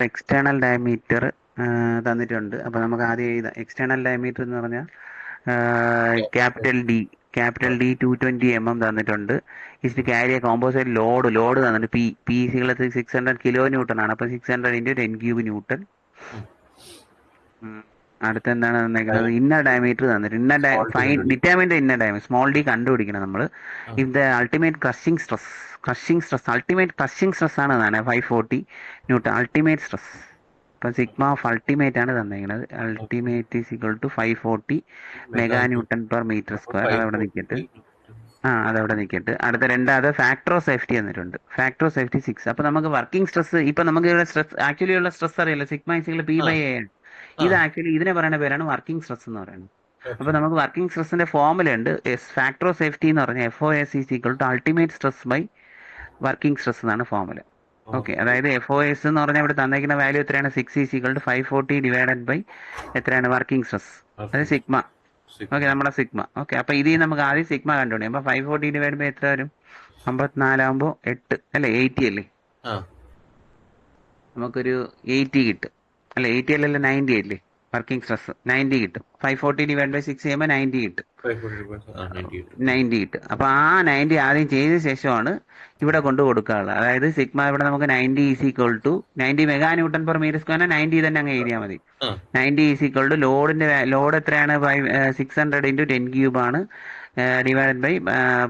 External diameter തന്നിട്ടുണ്ട്. അപ്പോൾ നമുക്ക് ആദ്യം എഴുതാം. എക്സ്റ്റേണൽ ഡയമീറ്റർ എന്ന് പറഞ്ഞാൽ ക്യാപിറ്റൽ ഡി 220 mm തന്നിട്ടുണ്ട്. Is carry a composite load തന്നിട്ട് പി സികൾ 600 കിലോ ന്യൂട്ടൺ ആണ്. അപ്പോൾ 600 × 10³ ന്യൂട്ടൺ. അടുത്ത എന്താണ് തന്നേക്കുന്നത്? ഇന്നർ ഡയമീറ്റർ തന്നിട്ട് determine the inner diameter small D കണ്ടുപിടിക്കണം നമ്മൾ. If the ultimate crushing stress ആണ് തന്നെ 540 ന്യൂട്ടൺ അൾട്ടിമേറ്റ് സ്ട്രെസ്. ഇപ്പം സിഗ്മ ഓഫ് അൾട്ടിമേറ്റ് ആണ് തന്നേക്കുന്നത്. Ultimate is equal to 540 mega newton per metre square. അതവിടെ നിൽക്കട്ടെ. അടുത്ത രണ്ടാമത് ഫാക്ടർ ഓഫ് സേഫ്റ്റി തന്നിട്ടുണ്ട്. Factor of safety 6. അപ്പൊ നമുക്ക് വർക്കിംഗ് സ്ട്രെസ് ഇപ്പൊ നമുക്ക് ഇവിടെ സ്ട്രെസ് ആക്ച്വലി ഉള്ള സ്ട്രെസ് അറിയില്ല. സിഗ്മ ഈസ് P/A ആണ്. ഇത് ആക്ച്വലി ഇതിനെ പറയുന്ന പേരാണ് വർക്കിംഗ് സ്ട്രെസ് എന്ന് പറയുന്നത്. അപ്പൊ നമുക്ക് വർക്കിംഗ് സ്ട്രെസ്സിന്റെ ഫോർമുല ഉണ്ട്. ഫാക്ടർ ഓഫ് സേഫ്റ്റി എന്ന് പറഞ്ഞാൽ FOS is equal to ultimate stress by working stress എന്നാണ് ഫോർമുല. ഓക്കെ, അതായത് FOS എന്ന് പറഞ്ഞാൽ ഇവിടെ തന്നേക്കുന്ന വാല്യൂ എത്രയാണ്? 6 is equal to 540 divided by എത്രയാണ്? Working stress. അത് സിഗ്മ. ഓക്കെ, നമ്മുടെ സിഗ്മ. ഓക്കെ, അപ്പൊ ഇതിൽ നമുക്ക് ആദ്യം സിഗ്മ കണ്ടുപിടിക്കാം. അപ്പൊ 540 ഡിവൈഡ് ബൈ എത്ര വരും? 54 ആകുമ്പോൾ 8 അല്ലേ? 80 അല്ലേ? നമുക്കൊരു 80 കിട്ടും അല്ലെ? 80 അല്ലല്ലോ, 90 അല്ലേ? വർക്കിംഗ് സ്ട്രെസ് 90 കിട്ടും. 540 ഡിവൈഡ് ബൈ 6 ചെയ്യുമ്പോൾ 90 കിട്ടും. 90 കിട്ടും. അപ്പൊ ആ 90 ആദ്യം ചെയ്ത ശേഷമാണ് ഇവിടെ കൊണ്ട് കൊടുക്കാനുള്ളത്. അതായത് സിഗ്മ ഇവിടെ നമുക്ക് 90 is equal to 90 mega newton per metre square. 90 തന്നെ അങ്ങ് എഴുതിയാൽ മതി. 90 ഈസ് ഈക്വൽ ടു ലോഡ് എത്രയാണ്? 600 × 10³ ആണ് divide by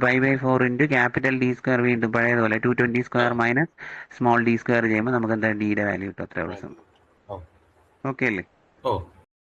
5/4 × capital D square. വീണ്ടും പഴയതുപോലെ 220 square minus small d square ചെയ്യുമ്പോൾ നമുക്ക് എന്താ ഡിയുടെ വാല്യൂ കിട്ടും. അത്ര ദിവസം. ഓക്കെ അല്ലേ?